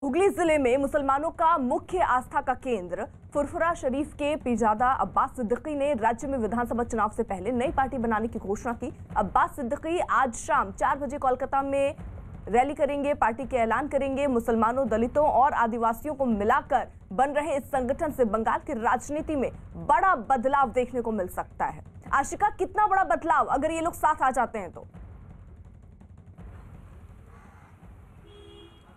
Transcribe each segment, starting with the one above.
हुगली जिले में मुसलमानों का मुख्य आस्था का केंद्र फुरफुरा शरीफ के पीरजादा अब्बास सिद्दीकी ने राज्य में विधानसभा चुनाव से पहले नई पार्टी बनाने की घोषणा की। अब्बास सिद्दीकी आज शाम 4 बजे कोलकाता में रैली करेंगे, पार्टी के ऐलान करेंगे। मुसलमानों, दलितों और आदिवासियों को मिलाकर बन रहे इस संगठन से बंगाल की राजनीति में बड़ा बदलाव देखने को मिल सकता है। आशिका, कितना बड़ा बदलाव अगर ये लोग साथ आ जाते हैं तो?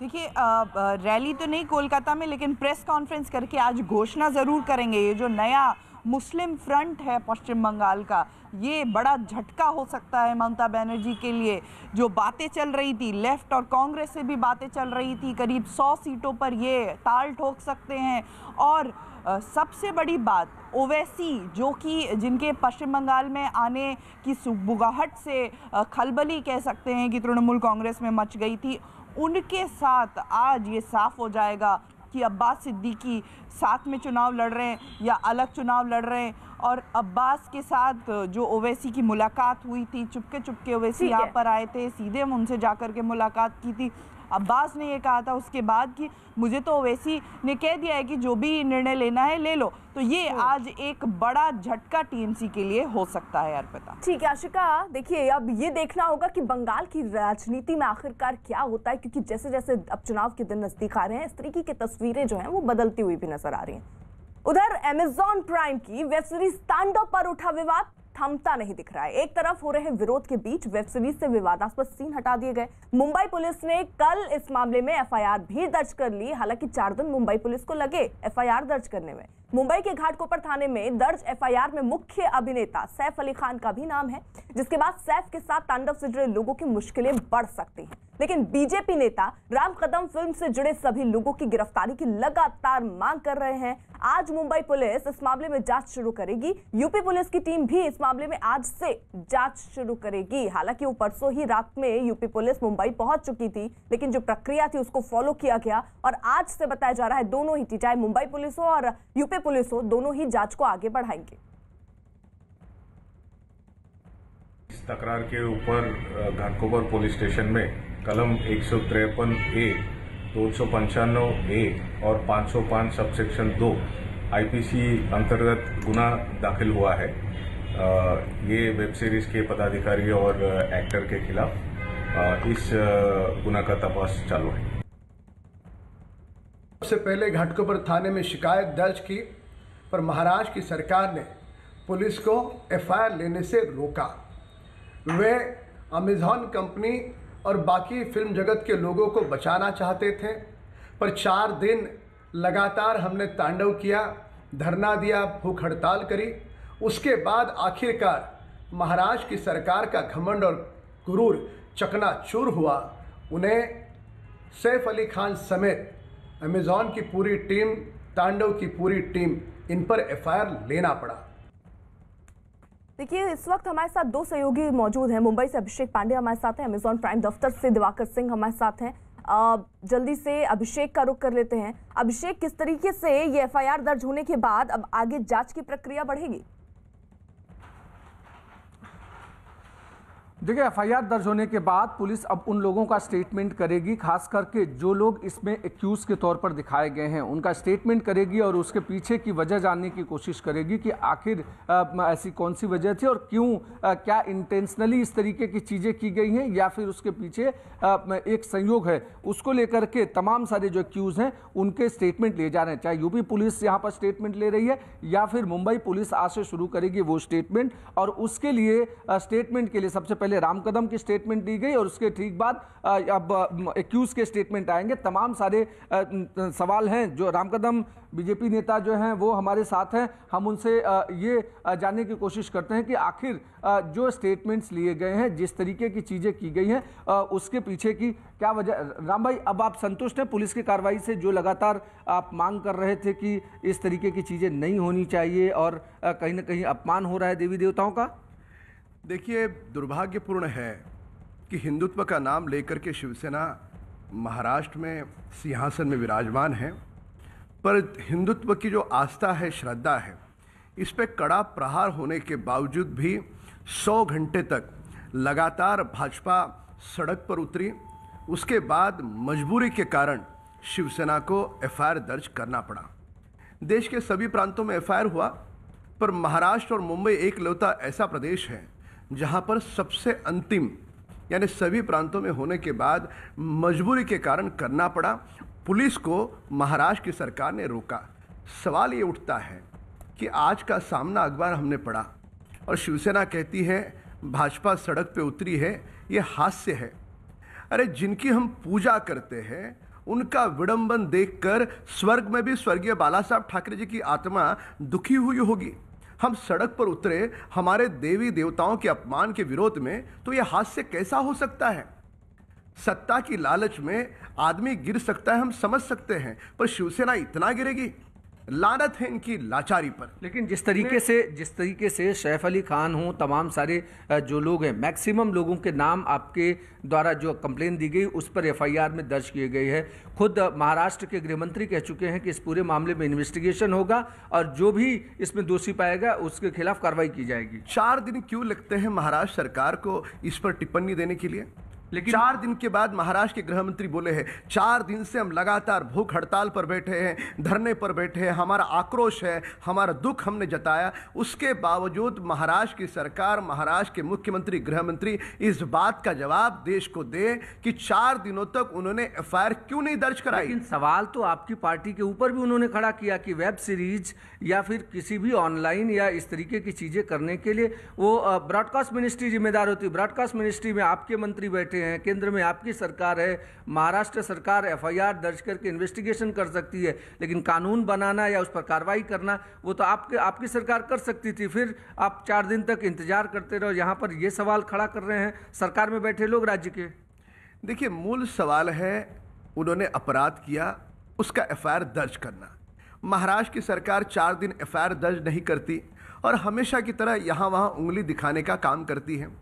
देखिए, रैली तो नहीं कोलकाता में, लेकिन प्रेस कॉन्फ्रेंस करके आज घोषणा ज़रूर करेंगे। ये जो नया मुस्लिम फ्रंट है पश्चिम बंगाल का, ये बड़ा झटका हो सकता है ममता बनर्जी के लिए। जो बातें चल रही थी, लेफ्ट और कांग्रेस से भी बातें चल रही थी, करीब 100 सीटों पर ये ताल ठोक सकते हैं। और सबसे बड़ी बात, ओवैसी जो कि जिनके पश्चिम बंगाल में आने की सुगबुगाहट से खलबली कह सकते हैं कि तृणमूल कांग्रेस में मच गई थी, उनके साथ आज ये साफ हो जाएगा कि अब्बास सिद्दीकी साथ में चुनाव लड़ रहे हैं या अलग चुनाव लड़ रहे हैं। और अब्बास के साथ जो ओवैसी की मुलाकात हुई थी, चुपके चुपके ओवैसी यहाँ पर आए थे, सीधे उनसे जाकर के मुलाकात की थी। अब्बास ने ये कहा था उसके बाद कि मुझे तो ओवैसी ने कह दिया है कि जो भी निर्णय लेना है ले लो। तो ये आज एक बड़ा झटका टीएमसी के लिए हो सकता है अर्पिता। ठीक है आशिका, देखिए अब ये देखना होगा कि बंगाल की राजनीति में आखिरकार क्या होता है, क्योंकि जैसे जैसे अब चुनाव के दिन नजदीक आ रहे हैं, इस तरीके की तस्वीरें जो हैं वो बदलती हुई भी नजर आ रही हैं। उधर अमेजॉन प्राइम की वेब सीरीज तांडव पर उठा विवाद थमता नहीं दिख रहा है। एक तरफ हो रहे विरोध के बीच वेब सीरीज से विवादास्पद सीन हटा दिए गए। मुंबई पुलिस ने कल इस मामले में एफआईआर भी दर्ज कर ली। हालांकि 4 दिन मुंबई पुलिस को लगे एफआईआर दर्ज करने में। मुंबई के घाटकोपर थाने में दर्ज एफआईआर में मुख्य अभिनेता सैफ अली खान का भी नाम है, जिसके बाद सैफ के साथ तांडव से जुड़े लोगों की मुश्किलें बढ़ सकती हैं। लेकिन बीजेपी नेता राम कदम फिल्म से जुड़े सभी लोगों की गिरफ्तारी की लगातार मांग कर रहे हैं। आज मुंबई पुलिस इस मामले में जांच शुरू करेगी। यूपी पुलिस की टीम भी इस मामले में आज से जांच शुरू करेगी। हालांकि वो परसों ही रात में यूपी पुलिस मुंबई पहुंच चुकी थी, लेकिन जो प्रक्रिया थी उसको फॉलो किया गया और आज से बताया जा रहा है दोनों ही, चाहे मुंबई पुलिस हो और यूपी पुलिस हो, दोनों ही जांच को आगे बढ़ाएंगे। इस तकरार के ऊपर घाटकोपर पुलिस स्टेशन में कलम 153A, 295A और 505 सबसेक्शन 2 आईपीसी अंतर्गत गुना दाखिल हुआ है। ये वेब सीरीज के पदाधिकारी और एक्टर के खिलाफ इस गुना का तपास चालू है। सबसे पहले घाटकोपर थाने में शिकायत दर्ज की, पर महाराष्ट्र की सरकार ने पुलिस को एफआईआर लेने से रोका। वे अमेजॉन कंपनी और बाकी फिल्म जगत के लोगों को बचाना चाहते थे, पर 4 दिन लगातार हमने तांडव किया, धरना दिया, भूख हड़ताल करी। उसके बाद आखिरकार महाराष्ट्र की सरकार का घमंड और गुरूर चकनाचूर हुआ। उन्हें सैफ अली खान समेत अमेजॉन की पूरी टीम, तांडव की पूरी टीम, इन पर एफआईआर लेना पड़ा। देखिए, इस वक्त हमारे साथ 2 सहयोगी मौजूद हैं। मुंबई से अभिषेक पांडे हमारे साथ हैं, अमेजॉन प्राइम दफ्तर से दिवाकर सिंह हमारे साथ हैं। जल्दी से अभिषेक का रुख कर लेते हैं। अभिषेक, किस तरीके से ये एफआईआर दर्ज होने के बाद अब आगे जांच की प्रक्रिया बढ़ेगी? देखिए, एफआईआर दर्ज होने के बाद पुलिस अब उन लोगों का स्टेटमेंट करेगी, खास करके जो लोग इसमें एक्यूज के तौर पर दिखाए गए हैं उनका स्टेटमेंट करेगी और उसके पीछे की वजह जानने की कोशिश करेगी कि आखिर ऐसी कौन सी वजह थी और क्यों, क्या इंटेंशनली इस तरीके की चीज़ें की गई हैं या फिर उसके पीछे एक संयोग है। उसको लेकर के तमाम सारे जो एक्यूज हैं उनके स्टेटमेंट लिए जा रहे हैं। चाहे यूपी पुलिस यहाँ पर स्टेटमेंट ले रही है या फिर मुंबई पुलिस आज से शुरू करेगी वो स्टेटमेंट। और उसके लिए स्टेटमेंट के लिए सबसे पहले राम कदम की स्टेटमेंट दी गई और उसके ठीक बाद अब एक्यूज के स्टेटमेंट आएंगे। तमाम सारे सवाल हैं जो राम कदम बीजेपी नेता जो हैं वो हमारे साथ हैं। हम उनसे ये जानने की कोशिश करते हैं कि आखिर जो स्टेटमेंट्स लिए गए हैं, जिस तरीके की चीज़ें की गई हैं, उसके पीछे की क्या वजह। राम भाई, अब आप संतुष्ट हैं पुलिस की कार्रवाई से, जो लगातार आप मांग कर रहे थे कि इस तरीके की चीज़ें नहीं होनी चाहिए और कहीं ना कहीं अपमान हो रहा है देवी देवताओं का? देखिए, दुर्भाग्यपूर्ण है कि हिंदुत्व का नाम लेकर के शिवसेना महाराष्ट्र में सिंहासन में विराजमान है, पर हिंदुत्व की जो आस्था है, श्रद्धा है, इस पे कड़ा प्रहार होने के बावजूद भी 100 घंटे तक लगातार भाजपा सड़क पर उतरी। उसके बाद मजबूरी के कारण शिवसेना को एफआईआर दर्ज करना पड़ा। देश के सभी प्रांतों में एफआईआर हुआ, पर महाराष्ट्र और मुंबई एकलौता ऐसा प्रदेश है जहां पर सबसे अंतिम यानी सभी प्रांतों में होने के बाद मजबूरी के कारण करना पड़ा। पुलिस को महाराष्ट्र की सरकार ने रोका। सवाल ये उठता है कि आज का सामना अखबार हमने पढ़ा और शिवसेना कहती है भाजपा सड़क पे उतरी है, ये हास्य है। अरे जिनकी हम पूजा करते हैं उनका विडंबन देखकर स्वर्ग में भी स्वर्गीय बाला साहब ठाकरे जी की आत्मा दुखी हुई होगी। हम सड़क पर उतरे हमारे देवी देवताओं के अपमान के विरोध में, तो यह हास्य कैसा हो सकता है? सत्ता की लालच में आदमी गिर सकता है, हम समझ सकते हैं, पर शिवसेना इतना गिरेगी? लानत है इनकी लाचारी पर। लेकिन जिस तरीके से सैफ अली खान हो, तमाम सारे जो लोग हैं, मैक्सिमम लोगों के नाम आपके द्वारा जो कंप्लेन दी गई उस पर एफआईआर में दर्ज किए गए हैं। खुद महाराष्ट्र के गृह मंत्री कह चुके हैं कि इस पूरे मामले में इन्वेस्टिगेशन होगा और जो भी इसमें दोषी पाएगा उसके खिलाफ कार्रवाई की जाएगी। 4 दिन क्यों लगते हैं महाराष्ट्र सरकार को इस पर टिप्पणी देने के लिए? लेकिन 4 दिन के बाद महाराष्ट्र के गृह मंत्री बोले हैं 4 दिन से हम लगातार भूख हड़ताल पर बैठे हैं, धरने पर बैठे हैं, हमारा आक्रोश है, हमारा दुख हमने जताया। उसके बावजूद महाराष्ट्र की सरकार, महाराष्ट्र के मुख्यमंत्री, गृह मंत्री इस बात का जवाब देश को दे कि 4 दिनों तक उन्होंने एफआईआर क्यों नहीं दर्ज कराई। लेकिन सवाल तो आपकी पार्टी के ऊपर भी उन्होंने खड़ा किया कि वेब सीरीज या फिर किसी भी ऑनलाइन या इस तरीके की चीजें करने के लिए वो ब्रॉडकास्ट मिनिस्ट्री जिम्मेदार होती है। ब्रॉडकास्ट मिनिस्ट्री में आपके मंत्री बैठे हैं, केंद्र में आपकी सरकार है, महाराष्ट्र सरकार एफआईआर दर्ज करके इन्वेस्टिगेशन कर सकती है, लेकिन कानून बनाना या उस पर कार्रवाई करना वो तो आपकी सरकार कर सकती थी। फिर आप 4 दिन तक इंतजार करते रहो। यहाँ पर ये सवाल खड़ा कर रहे हैं सरकार में बैठे लोग राज्य के। देखिए, मूल सवाल है उन्होंने अपराध किया, उसका एफआईआर दर्ज करना। महाराष्ट्र की सरकार 4 दिन एफआईआर दर्ज नहीं करती और हमेशा की तरह यहाँ वहाँ उंगली दिखाने का काम करती है।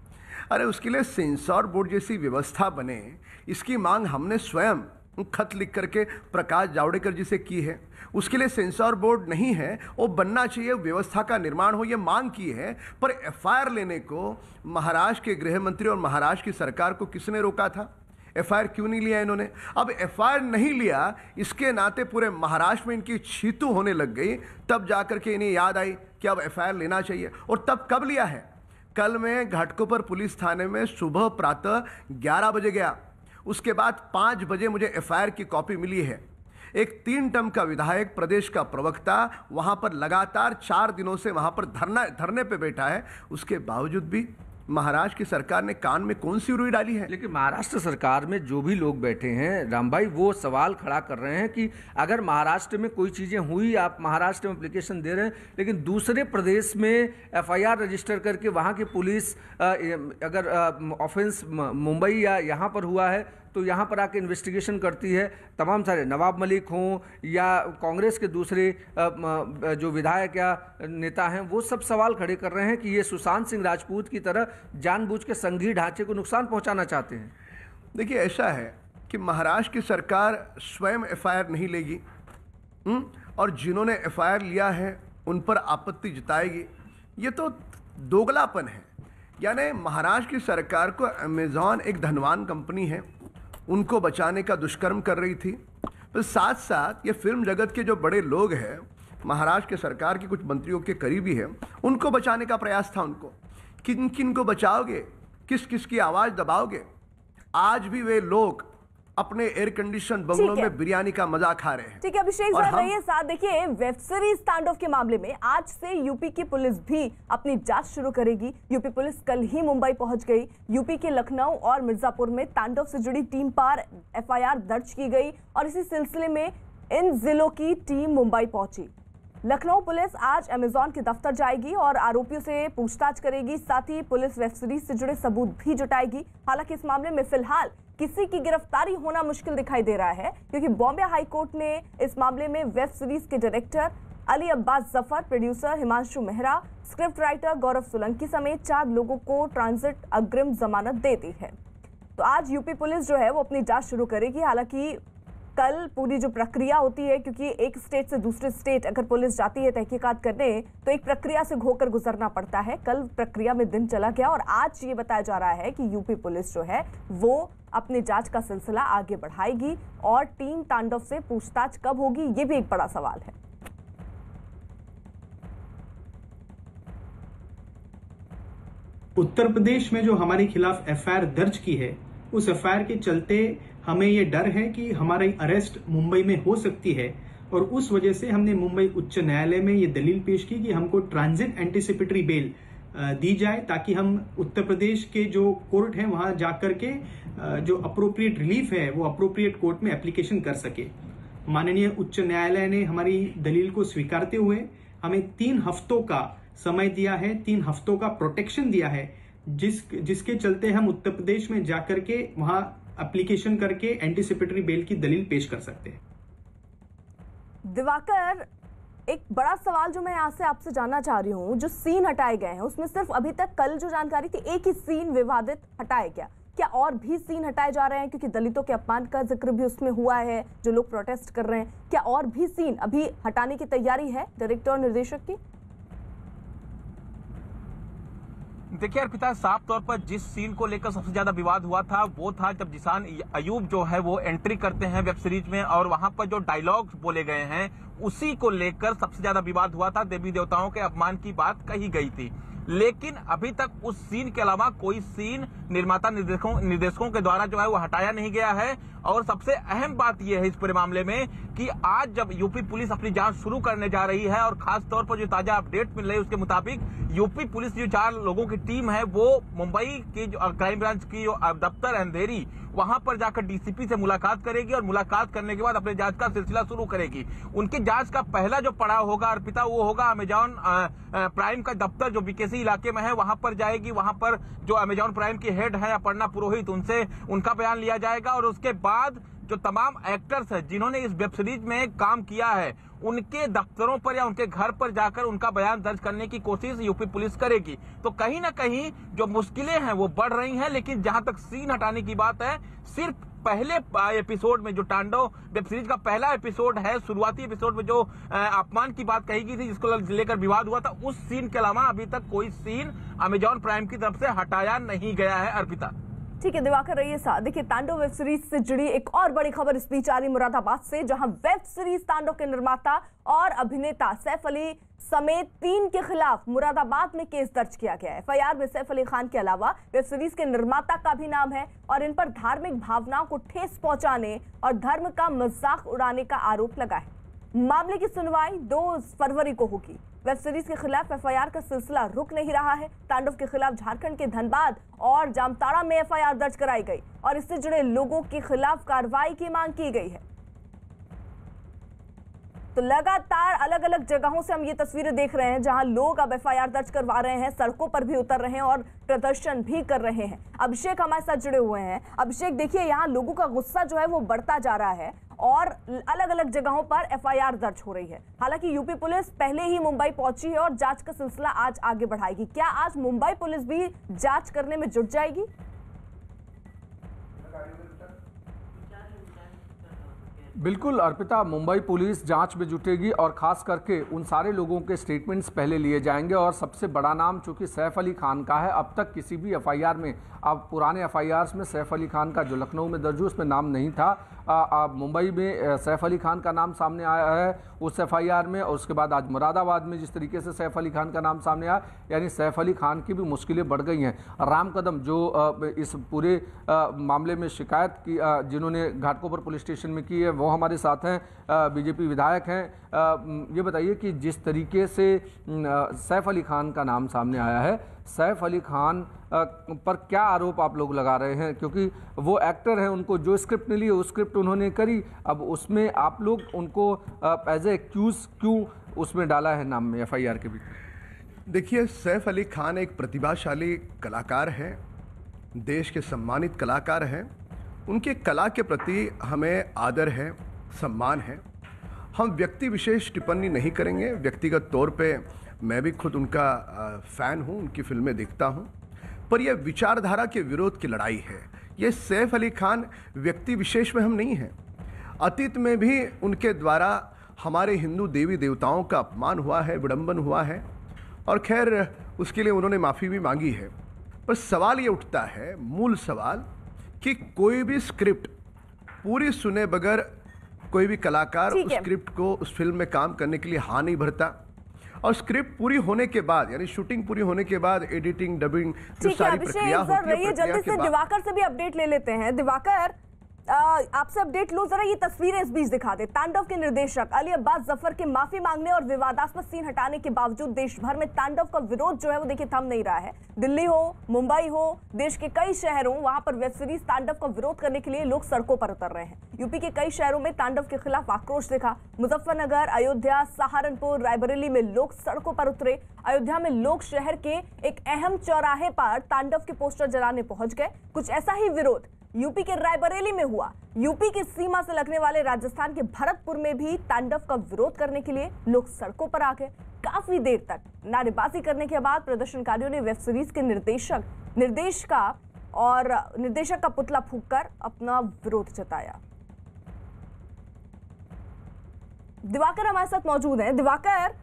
अरे उसके लिए सेंसर बोर्ड जैसी व्यवस्था बने, इसकी मांग हमने स्वयं खत लिख करके प्रकाश जावड़ेकर जी से की है। उसके लिए सेंसर बोर्ड नहीं है, वो बनना चाहिए, व्यवस्था का निर्माण हो, ये मांग की है। पर एफआईआर लेने को महाराष्ट्र के गृह मंत्री और महाराष्ट्र की सरकार को किसने रोका था? एफआईआर क्यों नहीं लिया इन्होंने? अब एफआईआर नहीं लिया, इसके नाते पूरे महाराष्ट्र में इनकी छीतू होने लग गई। तब जाकर के इन्हें याद आई कि अब एफआईआर लेना चाहिए। और तब कब लिया है? कल मैं घाटकोपर पुलिस थाने में सुबह प्रातः 11 बजे गया। उसके बाद 5 बजे मुझे एफआईआर की कॉपी मिली है। एक 3 टर्म का विधायक, प्रदेश का प्रवक्ता वहां पर लगातार 4 दिनों से वहां पर धरने पे बैठा है। उसके बावजूद भी महाराष्ट्र की सरकार ने कान में कौन सी रुई डाली है? लेकिन महाराष्ट्र सरकार में जो भी लोग बैठे हैं राम भाई, वो सवाल खड़ा कर रहे हैं कि अगर महाराष्ट्र में कोई चीज़ें हुई, आप महाराष्ट्र में एप्लीकेशन दे रहे हैं, लेकिन दूसरे प्रदेश में एफआईआर रजिस्टर करके वहाँ की पुलिस अगर ऑफेंस मुंबई या यहाँ पर हुआ है तो यहाँ पर आके इन्वेस्टिगेशन करती है। तमाम सारे नवाब मलिक हों या कांग्रेस के दूसरे जो विधायक या नेता हैं, वो सब सवाल खड़े कर रहे हैं कि ये सुशांत सिंह राजपूत की तरह जानबूझ के संघीय ढांचे को नुकसान पहुंचाना चाहते हैं। देखिए, ऐसा है कि महाराष्ट्र की सरकार स्वयं एफआईआर नहीं लेगी और जिन्होंने एफआईआर लिया है उन पर आपत्ति जताएगी। ये तो दोगलापन है। यानी महाराष्ट्र की सरकार को अमेजॉन एक धनवान कंपनी है, उनको बचाने का दुष्कर्म कर रही थी। पर साथ साथ ये फिल्म जगत के जो बड़े लोग हैं, महाराष्ट्र के सरकार के कुछ मंत्रियों के करीबी हैं, उनको बचाने का प्रयास था। उनको किन किन को बचाओगे, किस किस की आवाज़ दबाओगे? आज भी वे लोग अपने एयर कंडीशन बंगलों में बिरयानी का मजा खा रहे हैं। ठीक है अभिषेक सर, रहिए साथ। देखिए, वेब सीरीज स्टैंड-ऑफ के मामले में आज से यूपी की पुलिस भी अपनी जांच शुरू करेगी। यूपी पुलिस कल ही मुंबई पहुंच गई। यूपी के लखनऊ और मिर्जापुर में तांडव से जुड़ी टीम पर एफआईआर दर्ज की गई और इसी सिलसिले में इन जिलों की टीम मुंबई पहुंची। लखनऊ पुलिस आज अमेजॉन के दफ्तर जाएगी और आरोपियों से पूछताछ करेगी। साथ ही पुलिस वेब सीरीज से जुड़े सबूत भी जुटाएगी। हालांकि इस मामले में फिलहाल किसी की गिरफ्तारी होना मुश्किल दिखाई दे रहा है, क्योंकि बॉम्बे हाई कोर्ट ने इस मामले में वेब सीरीज के director Ali Abbas Zafar, producer Himanshu Mehra, script writer Gaurav Solanki समेत 4 लोगों को ट्रांजिट अग्रिम जमानत दे दी है। तो आज यूपी पुलिस जो है वो अपनी जांच शुरू करेगी। हालांकि कल पूरी जो प्रक्रिया होती है, क्योंकि एक स्टेट से दूसरे स्टेट अगर पुलिस जाती है तहकीकात करने, तो एक प्रक्रिया से होकर गुजरना पड़ता है। कल प्रक्रिया में दिन चला गया और आज ये बताया जा रहा है कि यूपी पुलिस जो है वो अपनी जांच का सिलसिला आगे बढ़ाएगी और टीम तांडव से पूछताछ कब होगी, ये भी एक बड़ा सवाल है। उत्तर प्रदेश में जो हमारे खिलाफ एफआईआर दर्ज की है, उस एफआईआर के चलते हमें ये डर है कि हमारी अरेस्ट मुंबई में हो सकती है और उस वजह से हमने मुंबई उच्च न्यायालय में ये दलील पेश की कि हमको ट्रांजिट एंटीसिपेटरी बेल दी जाए, ताकि हम उत्तर प्रदेश के जो कोर्ट है वहां जाकर के जो अप्रोप्रिएट रिलीफ है वो अप्रोप्रिएट कोर्ट में एप्लीकेशन कर सके। माननीय उच्च न्यायालय ने हमारी दलील को स्वीकारते हुए हमें 3 हफ्तों का समय दिया है, 3 हफ्तों का प्रोटेक्शन दिया है, जिसके चलते हम उत्तर प्रदेश में जाकर के वहां एप्लीकेशन करके एंटीसिपेटरी बेल की दलील पेश कर सकते हैं। दिवाकर, एक बड़ा सवाल जो मैं यहाँ से आपसे जानना चाह रही हूँ, जो सीन हटाए गए हैं उसमें सिर्फ अभी तक कल जो जानकारी थी एक ही सीन विवादित हटाया गया, क्या और भी सीन हटाए जा रहे हैं? क्योंकि दलितों के अपमान का जिक्र भी उसमें हुआ है, जो लोग प्रोटेस्ट कर रहे हैं, क्या और भी सीन अभी हटाने की तैयारी है डायरेक्टर और निर्देशक की? देखिए अर्पिता, साफ तौर पर जिस सीन को लेकर सबसे ज्यादा विवाद हुआ था वो था जब जिसान अयूब जो है वो एंट्री करते हैं वेब सीरीज में और वहां पर जो डायलॉग्स बोले गए हैं उसी को लेकर सबसे ज्यादा विवाद हुआ था। देवी देवताओं के अपमान की बात कही गई थी, लेकिन अभी तक उस सीन के अलावा कोई सीन निर्माता निर्देशकों के द्वारा जो है वो हटाया नहीं गया है। और सबसे अहम बात यह है इस पूरे मामले में कि आज जब यूपी पुलिस अपनी जांच शुरू करने जा रही है और खास तौर पर जो ताजा अपडेट मिल रही है उसके मुताबिक यूपी पुलिस जो 4 लोगों की टीम है वो मुंबई की जो क्राइम ब्रांच की जो दफ्तर अंधेरी वहां पर जाकर डीसीपी से मुलाकात करेगी और मुलाकात करने के बाद अपने जांच का सिलसिला शुरू करेगी। उनकी जांच का पहला जो पड़ाव होगा अर्पिता वो होगा अमेजॉन प्राइम का दफ्तर जो बीकेसी इलाके में है वहां पर जाएगी। वहां पर जो अमेजॉन प्राइम की हेड है अपर्णा पुरोहित, उनसे उनका बयान लिया जाएगा और उसके बाद जो तमाम एक्टर्स हैं जिन्होंने इस वेब सीरीज में काम किया है उनके दफ्तरों पर या उनके घर पर जाकर उनका बयान दर्ज करने की कोशिश यूपी पुलिस करेगी। तो कहीं ना कहीं जो मुश्किलें हैं वो बढ़ रही हैं, लेकिन जहां तक सीन हटाने की बात है, सिर्फ पहले एपिसोड में जो तांडव वेब सीरीज का पहला एपिसोड है, शुरुआती एपिसोड में जो अपमान की बात कही गई थी जिसको लेकर विवाद हुआ था, उस सीन के अलावा अभी तक कोई सीन अमेजॉन प्राइम की तरफ से हटाया नहीं गया है। अर्पिता, ठीक है दिवाकर रहिए साथ। देखिए तांडव वेब सीरीज से जुड़ी एक और बड़ी खबर इस बीच आ रही मुरादाबाद से, जहां वेब सीरीज तांडव के निर्माता और अभिनेता सैफ अली समेत 3 के खिलाफ मुरादाबाद में केस दर्ज किया गया है। एफआईआर में सैफ अली खान के अलावा वेब सीरीज के निर्माता का भी नाम है और इन पर धार्मिक भावनाओं को ठेस पहुंचाने और धर्म का मजाक उड़ाने का आरोप लगा है। मामले की सुनवाई 2 फरवरी को होगी। वेब सीरीज के खिलाफ एफआईआर का सिलसिला रुक नहीं रहा है। तांडव के खिलाफ झारखंड के धनबाद और जामताड़ा में एफआईआर दर्ज कराई गई और इससे जुड़े लोगों के खिलाफ कार्रवाई की मांग की गई है। तो लगातार अलग अलग जगहों से हम ये तस्वीरें देख रहे हैं जहां लोग अब एफआईआर दर्ज करवा रहे हैं, सड़कों पर भी उतर रहे हैं और प्रदर्शन भी कर रहे हैं। अभिषेक हमारे साथ जुड़े हुए हैं। अभिषेक, देखिए यहाँ लोगों का गुस्सा जो है वो बढ़ता जा रहा है और अलग अलग जगहों पर एफआईआर दर्ज हो रही है। हालांकि यूपी पुलिस पहले ही मुंबई पहुंची है और जांच का सिलसिला आज आगे बढ़ाएगी। क्या आज मुंबई पुलिस भी जांच करने में जुट जाएगी? बिल्कुल अर्पिता, मुंबई पुलिस जांच में जुटेगी और खास करके उन सारे लोगों के स्टेटमेंट्स पहले लिए जाएंगे। और सबसे बड़ा नाम चूंकि सैफ अली खान का है, अब तक किसी भी एफआईआर में, अब पुराने एफआईआर में सैफ अली खान का जो लखनऊ में दर्ज हुआ उसमें नाम नहीं था, अब मुंबई में सैफ अली खान का नाम सामने आया है उस एफआईआर में, और उसके बाद आज मुरादाबाद में जिस तरीके से सैफ अली खान का नाम सामने आया, यानी सैफ अली खान की भी मुश्किलें बढ़ गई हैं। राम कदम जो इस पूरे मामले में शिकायत की जिन्होंने घाटकोपर पुलिस स्टेशन में की है वो हमारे साथ हैं, बीजेपी विधायक हैं। ये बताइए कि जिस तरीके से सैफ अली खान का नाम सामने आया है, सैफ अली खान पर क्या आरोप आप लोग लगा रहे हैं? क्योंकि वो एक्टर हैं, उनको जो स्क्रिप्ट मिली वो स्क्रिप्ट उन्होंने करी, अब उसमें आप लोग उनको एज ए एक्यूज क्यों उसमें डाला है नाम में एफआईआर के भी? देखिए, सैफ अली खान एक प्रतिभाशाली कलाकार हैं, देश के सम्मानित कलाकार हैं। उनके कला के प्रति हमें आदर है, सम्मान है। हम व्यक्ति विशेष टिप्पणी नहीं करेंगे। व्यक्तिगत तौर पे मैं भी खुद उनका फ़ैन हूँ, उनकी फिल्में देखता हूँ, पर यह विचारधारा के विरोध की लड़ाई है। ये सैफ अली खान व्यक्ति विशेष में हम नहीं हैं। अतीत में भी उनके द्वारा हमारे हिंदू देवी देवताओं का अपमान हुआ है, विडंबन हुआ है, और खैर उसके लिए उन्होंने माफ़ी भी मांगी है। पर सवाल ये उठता है, मूल सवाल, कि कोई भी स्क्रिप्ट पूरी सुने बगैर कोई भी कलाकार उस स्क्रिप्ट को उस फिल्म में काम करने के लिए हाँ नहीं भरता, और स्क्रिप्ट पूरी होने के बाद यानी शूटिंग पूरी होने के बाद एडिटिंग, डबिंग, जो सारी प्रक्रिया होती है, जल्दी से दिवाकर से भी अपडेट ले लेते हैं। दिवाकर, आपसे अपडेट लो जरा, ये तस्वीरें इस बीच दिखा दे। तांडव के निर्देशक अली अब्बास जफर के माफी मांगने और विवादास्पद सीन हटाने के बावजूद देश भर में तांडव का विरोध जो है वो देखिए थम नहीं रहा है। दिल्ली हो, मुंबई हो, देश के कई शहरों, वहां पर वेब सीरीज तांडव का विरोध करने के लिए लोग सड़कों पर उतर रहे हैं। यूपी के कई शहरों में तांडव के खिलाफ आक्रोश दिखा। मुजफ्फरनगर, अयोध्या, सहारनपुर, रायबरेली में लोग सड़कों पर उतरे। अयोध्या में लोग शहर के एक अहम चौराहे पर तांडव के पोस्टर जलाने पहुंच गए। कुछ ऐसा ही विरोध यूपी के रायबरेली में हुआ। यूपी की सीमा से लगने वाले राजस्थान के भरतपुर में भी तांडव का विरोध करने के लिए लोग सड़कों पर आ गए। काफी देर तक नारेबाजी करने के बाद प्रदर्शनकारियों ने वेब सीरीज के निर्देशक का पुतला फूंककर अपना विरोध जताया। दिवाकर हमारे साथ मौजूद हैं। दिवाकर,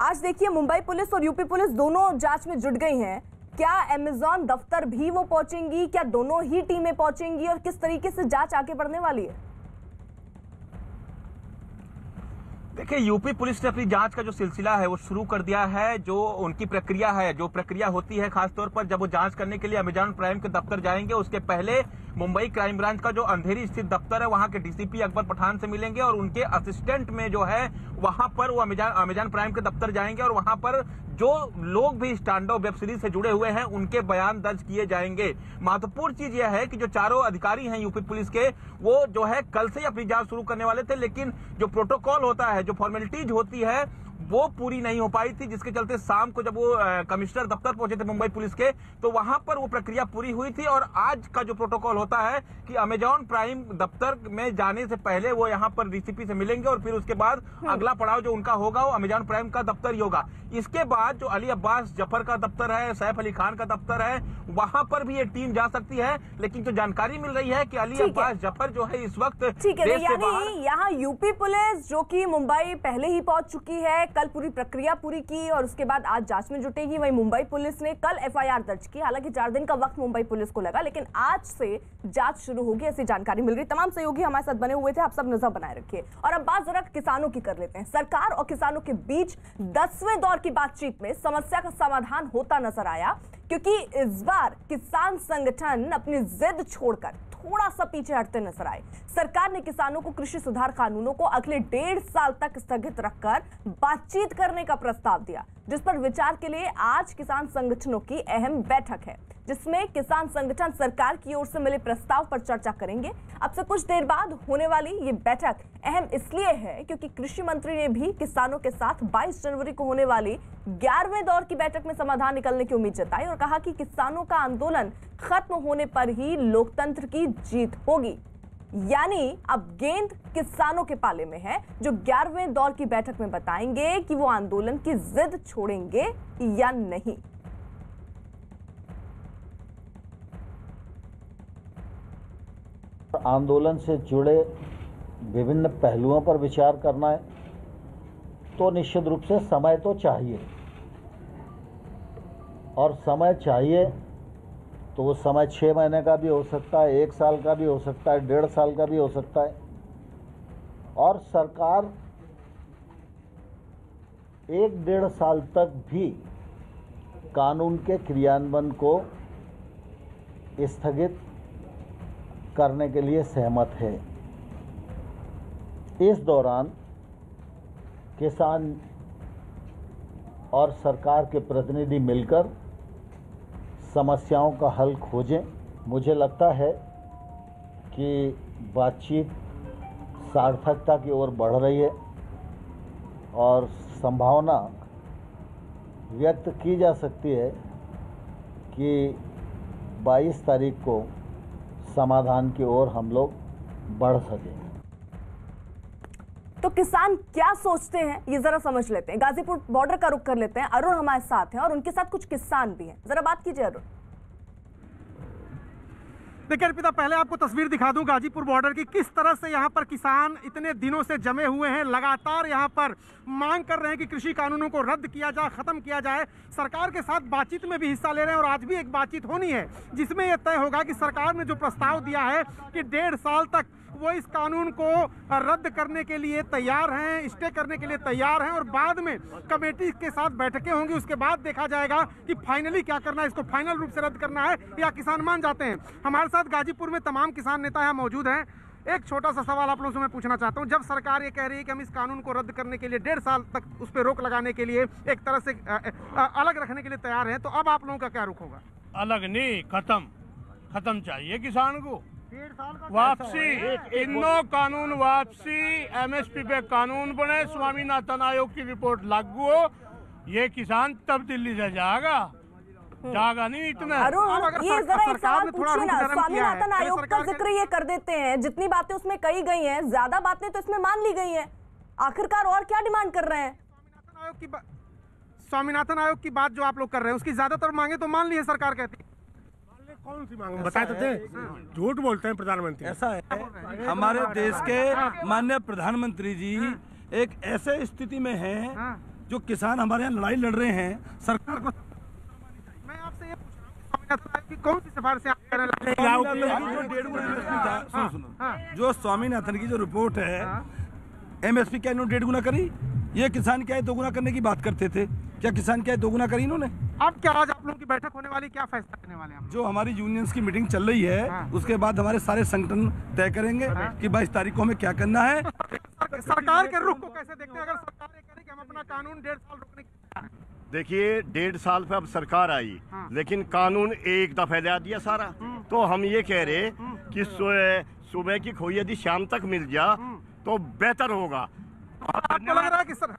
आज देखिए मुंबई पुलिस और यूपी पुलिस दोनों जांच में जुट गई हैं। क्या अमेज़न दफ्तर भी वो पहुंचेंगी? क्या दोनों ही टीमें पहुंचेंगी और किस तरीके से जांच आगे बढ़ने वाली है? देखिए, यूपी पुलिस ने अपनी जांच का जो सिलसिला है वो शुरू कर दिया है। जो उनकी प्रक्रिया है, जो प्रक्रिया होती है खासतौर पर जब वो जांच करने के लिए अमेज़न प्राइम के दफ्तर जाएंगे, उसके पहले मुंबई क्राइम ब्रांच का जो अंधेरी स्थित दफ्तर है वहां के डीसीपी अकबर पठान से मिलेंगे और उनके असिस्टेंट में जो है वहां पर वो अमेज़न प्राइम के दफ्तर जाएंगे और वहां पर जो लोग भी इस तांडव वेब सीरीज से जुड़े हुए हैं उनके बयान दर्ज किए जाएंगे। महत्वपूर्ण चीज यह है कि जो चारों अधिकारी हैं यूपी पुलिस के, वो जो है कल से ही अपनी जांच शुरू करने वाले थे, लेकिन जो प्रोटोकॉल होता है, जो फॉर्मेलिटीज होती है, वो पूरी नहीं हो पाई थी, जिसके चलते शाम को जब वो कमिश्नर दफ्तर पहुंचे थे मुंबई पुलिस के, तो वहां पर वो प्रक्रिया पूरी हुई थी। और आज का जो प्रोटोकॉल होता है कि अमेज़न प्राइम दफ्तर में जाने से पहले वो यहाँ पर डीसीपी से मिलेंगे और फिर उसके बाद अगला पड़ाव जो उनका होगा वो अमेज़न प्राइम का दफ्तर ही होगा। इसके बाद जो अली अब्बास जफर का दफ्तर है, सैफ अली खान का दफ्तर है, वहां पर भी ये टीम जा सकती है। लेकिन जो जानकारी मिल रही है कि अली अब्बास जफर जो है इस वक्त ठीक है, यानी यहाँ यूपी पुलिस जो कि मुंबई पहले ही पहुंच चुकी है, कल पूरी प्रक्रिया पूरी की और उसके बाद आज जांच में जुटेगी। वहीं मुंबई पुलिस ने कल एफआईआर दर्ज की। हालांकि 4 दिन का वक्त मुंबई पुलिस को लगा, लेकिन आज से जांच शुरू होगी, ऐसी जानकारी मिल रही। तमाम सहयोगी हमारे साथ बने हुए थे, आप सब नजर बनाए रखिए। और अब बात जरा किसानों की कर लेते हैं। सरकार और किसानों के बीच 10वें दौर की बातचीत में समस्या का समाधान होता नजर आया, क्योंकि इस बार किसान संगठन अपनी जिद छोड़कर थोड़ा सा पीछे हटते नजर आए। सरकार ने किसानों को कृषि सुधार कानूनों को अगले 1.5 साल तक स्थगित रखकर बातचीत करने का प्रस्ताव दिया, जिस पर विचार के लिए आज किसान संगठनों की अहम बैठक है, जिसमें किसान संगठन सरकार की ओर से मिले प्रस्ताव पर चर्चा करेंगे। अब से कुछ देर बाद होने वाली ये बैठक अहम इसलिए है क्योंकि कृषि मंत्री ने भी किसानों के साथ 22 जनवरी को होने वाली 11वें दौर की बैठक में समाधान निकलने की उम्मीद जताई और कहा कि किसानों का आंदोलन खत्म होने पर ही लोकतंत्र की जीत होगी। यानी अब गेंद किसानों के पाले में है, जो 11वें दौर की बैठक में बताएंगे कि वो आंदोलन की जिद छोड़ेंगे या नहीं। आंदोलन से जुड़े विभिन्न पहलुओं पर विचार करना है तो निश्चित रूप से समय तो चाहिए, और समय चाहिए तो वो समय 6 महीने का भी हो सकता है, 1 साल का भी हो सकता है, 1.5 साल का भी हो सकता है। और सरकार 1-1.5 साल तक भी कानून के क्रियान्वयन को स्थगित करने के लिए सहमत है। इस दौरान किसान और सरकार के प्रतिनिधि मिलकर समस्याओं का हल खोजें। मुझे लगता है कि बातचीत सार्थकता की ओर बढ़ रही है और संभावना व्यक्त की जा सकती है कि 22 तारीख को समाधान की ओर हम लोग बढ़ सकें। तो किसान क्या सोचते हैं ये जरा समझ लेते हैं। गाजीपुर बॉर्डर का रुख कर लेते हैं। अरुण हमारे साथ हैं और उनके साथ कुछ किसान भी हैं, जरा बात कीजिए अरुण। देखिए अर्पिता, पहले आपको तस्वीर दिखा दूं गाजीपुर बॉर्डर की, किस तरह से यहाँ पर किसान इतने दिनों से जमे हुए हैं, लगातार यहाँ पर मांग कर रहे हैं कि कृषि कानूनों को रद्द किया जाए, खत्म किया जाए। सरकार के साथ बातचीत में भी हिस्सा ले रहे हैं और आज भी एक बातचीत होनी है जिसमें यह तय होगा कि सरकार ने जो प्रस्ताव दिया है कि 1.5 साल तक वो इस कानून को रद्द करने के लिए तैयार हैं, स्टे करने के लिए तैयार हैं और बाद में कमेटी के साथ बैठकें होंगी। उसके बाद देखा जाएगा कि फाइनली क्या करना है, इसको फाइनल रूप से रद्द करना है या किसान मान जाते हैं। हमारे साथ गाजीपुर में तमाम किसान नेता यहाँ मौजूद हैं। एक छोटा सा सवाल आप लोगों से मैं पूछना चाहता हूँ, जब सरकार ये कह रही है कि हम इस कानून को रद्द करने के लिए 1.5 साल तक उस पर रोक लगाने के लिए एक तरह से अलग रखने के लिए तैयार है, तो अब आप लोगों का क्या रुख होगा? अलग नहीं, खत्म चाहिए किसान को। वापसी, तीनों कानून वापसी, एमएसपी पे कानून बने, स्वामीनाथन आयोग की रिपोर्ट लागू हो, ये किसान तब दिल्ली से जाएगा नहीं इतना। ये जरा एक सवाल पूछिए ना, स्वामीनाथन आयोग का जिक्र ये कर देते हैं, जितनी बातें उसमें कही गई हैं, ज्यादा बातें तो इसमें मान ली गई हैं, आखिरकार और क्या डिमांड कर रहे हैं? स्वामीनाथन आयोग की बात जो आप लोग कर रहे हैं उसकी ज्यादातर मांगे तो मान ली है सरकार, कहती है। कौन सी मांग बताए तो थे, झूठ बोलते हैं प्रधानमंत्री। ऐसा है, हमारे देश के माननीय प्रधानमंत्री जी एक ऐसे स्थिति में हैं जो किसान हमारे यहाँ लड़ाई लड़ रहे हैं सरकार को। मैं आपसे ये पूछ रहा हूँ कि कौन सी सिफारिश आप करने लगे? जो स्वामीनाथन की जो रिपोर्ट है, एमएसपी क्या इन्होंने 1.5 गुना करी? ये किसान क्या है 2 गुना करने की बात करते थे, क्या किसान क्या है 2 गुना करी इन्होंने? अब क्या आज आप लोगों की बैठक होने वाली, क्या फैसला करने वाले हैं? जो हमारी यूनियंस की मीटिंग चल रही है उसके बाद हमारे सारे संगठन तय करेंगे कि 22 तारीख को हमें क्या करना है। सरकार के रुख को कैसे देखते हैं अगर सरकार ये करे कि हम अपना कानून 1.5 साल रोकने की? देखिए 1.5 साल पे अब सरकार आई, लेकिन कानून एक दफे ला दिया सारा। तो हम ये कह रहे कि सुबह की खोई यदि शाम तक मिल जा तो बेहतर होगा। आपको लग रहा है कि सर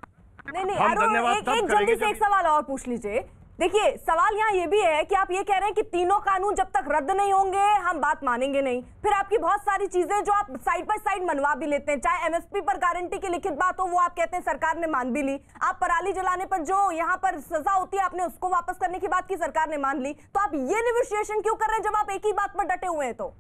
नहीं अरुण, एक जल्दी से एक सवाल और पूछ लीजिए। देखिए सवाल यहाँ ये भी है कि आप ये कह रहे हैं कि तीनों कानून जब तक रद्द नहीं होंगे हम बात मानेंगे नहीं, फिर आपकी बहुत सारी चीजें जो आप साइड बाय साइड मनवा भी लेते हैं, चाहे एमएसपी पर गारंटी की लिखित बात हो वो आप कहते हैं सरकार ने मान भी ली, आप पराली जलाने पर जो यहाँ पर सजा होती है आपने उसको वापस करने की बात की, सरकार ने मान ली, तो आप ये नेगोशिएशन क्यों कर रहे हैं जब आप एक ही बात पर डटे हुए हैं? तो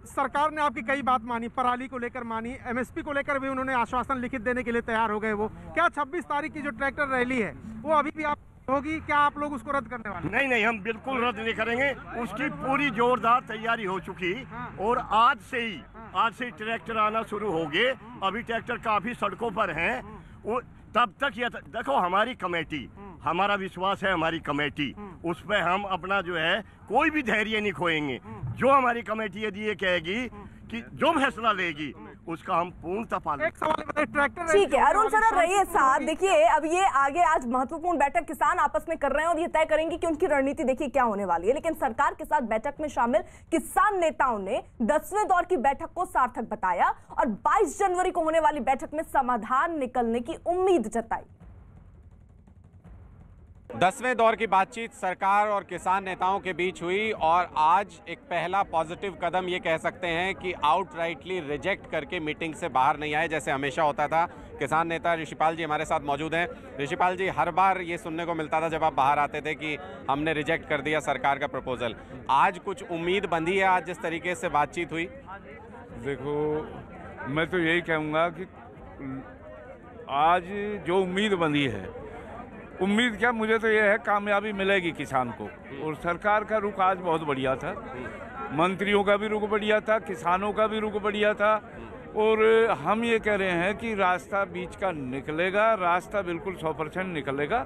सरकार ने आपकी कई बात मानी, पराली को लेकर मानी, एमएसपी को लेकर भी उन्होंने आश्वासन लिखित देने के लिए तैयार हो गए। वो क्या 26 तारीख की जो ट्रैक्टर रैली है वो अभी भी आप होगी, क्या आप लोग उसको रद्द करने वाले? नहीं, हम बिल्कुल रद्द नहीं करेंगे, उसकी पूरी जोरदार तैयारी हो चुकी और आज से ही ट्रैक्टर आना शुरू हो गए। अभी ट्रैक्टर काफी सड़कों पर हैं। तब तक ये देखो, हमारी कमेटी, हमारा विश्वास है हमारी कमेटी, उस पर हम अपना जो है कोई भी धैर्य नहीं खोएंगे। जो हमारी कमेटी यदि ये कहेगी कि जो फैसला लेगी उसका हम पूर्णतः पालन। एक सवाल ट्रैक्टर, ठीक है अरुण सर रहिए साथ। देखिए अब ये आगे आज महत्वपूर्ण बैठक किसान आपस में कर रहे हैं और ये तय करेंगे कि उनकी रणनीति देखिए क्या होने वाली है, लेकिन सरकार के साथ बैठक में शामिल किसान नेताओं ने 10वें दौर की बैठक को सार्थक बताया और 22 जनवरी को होने वाली बैठक में समाधान निकलने की उम्मीद जताई। 10वें दौर की बातचीत सरकार और किसान नेताओं के बीच हुई और आज एक पहला पॉजिटिव कदम ये कह सकते हैं कि आउटराइटली रिजेक्ट करके मीटिंग से बाहर नहीं आए जैसे हमेशा होता था। किसान नेता ऋषिपाल जी हमारे साथ मौजूद हैं। ऋषिपाल जी, हर बार ये सुनने को मिलता था जब आप बाहर आते थे कि हमने रिजेक्ट कर दिया सरकार का प्रपोजल, आज कुछ उम्मीद बंधी है? आज जिस तरीके से बातचीत हुई, देखो मैं तो यही कहूँगा कि आज जो उम्मीद बंधी है, उम्मीद क्या, मुझे तो ये है कामयाबी मिलेगी किसान को। और सरकार का रुख आज बहुत बढ़िया था, मंत्रियों का भी रुख बढ़िया था, किसानों का भी रुख बढ़िया था और हम ये कह रहे हैं कि रास्ता बीच का निकलेगा, रास्ता बिल्कुल 100% निकलेगा।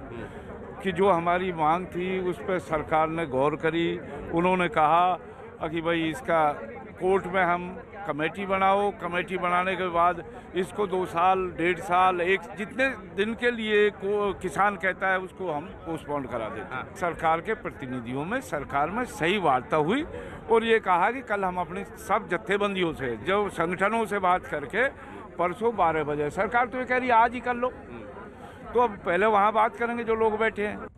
कि जो हमारी मांग थी उस पर सरकार ने गौर करी, उन्होंने कहा कि भाई इसका कोर्ट में हम कमेटी बनाओ, कमेटी बनाने के बाद इसको 2 साल 1.5 साल जितने दिन के लिए किसान कहता है उसको हम पोस्टपोन करा देते हैं। सरकार के प्रतिनिधियों में सरकार में सही वार्ता हुई और ये कहा कि कल हम अपने सब जत्थेबंदियों से, जो संगठनों से बात करके परसों 12 बजे, सरकार तो ये कह रही है आज ही कर लो, तो अब पहले वहाँ बात करेंगे जो लोग बैठे हैं।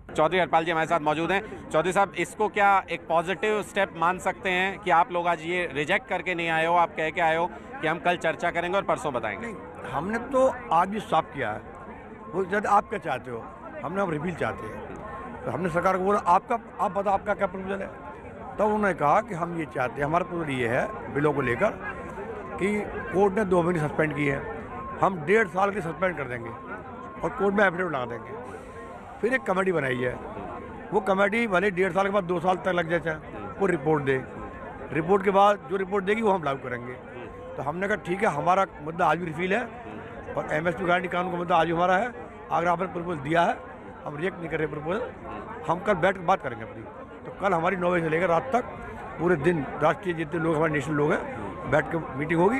चौधरी हरपाल जी हमारे साथ मौजूद हैं। चौधरी साहब, इसको क्या एक पॉजिटिव स्टेप मान सकते हैं कि आप लोग आज ये रिजेक्ट करके नहीं आए हो, आप कह के आए हो कि हम कल चर्चा करेंगे और परसों बताएंगे? हमने तो आज भी साफ किया है, वो जब आप क्या चाहते हो, हमने अब रिवील चाहते हैं। तो हमने सरकार को बोला आप बताओ आपका क्या प्रपोजल है। तब उन्होंने कहा कि हम ये चाहते हैं, हमारा प्रपोजल ये है बिलों को लेकर कि कोर्ट ने 2 महीने सस्पेंड किए हैं, हम 1.5 साल के सस्पेंड कर देंगे और कोर्ट में एफिडेविट लगा देंगे। फिर एक कमेटी बनाई है, वो कमेटी भले 1.5 साल के बाद 2 साल तक लग जाए, वो रिपोर्ट दे, रिपोर्ट के बाद जो रिपोर्ट देगी वो हम लागू करेंगे। तो हमने कहा ठीक है, हमारा मुद्दा आज भी रिफील है और एमएसपी गारंटी कानून का मुद्दा आज भी हमारा है। अगर आपने प्रपोजल दिया है, हम रिजेक्ट नहीं कर रहे प्रपोजल, हम कल बैठ कर बात करेंगे अपनी। तो कल हमारी 9 बजे से लेकर रात तक पूरे दिन राष्ट्रीय जितने लोग हमारे नेशनल लोग हैं बैठ कर मीटिंग होगी।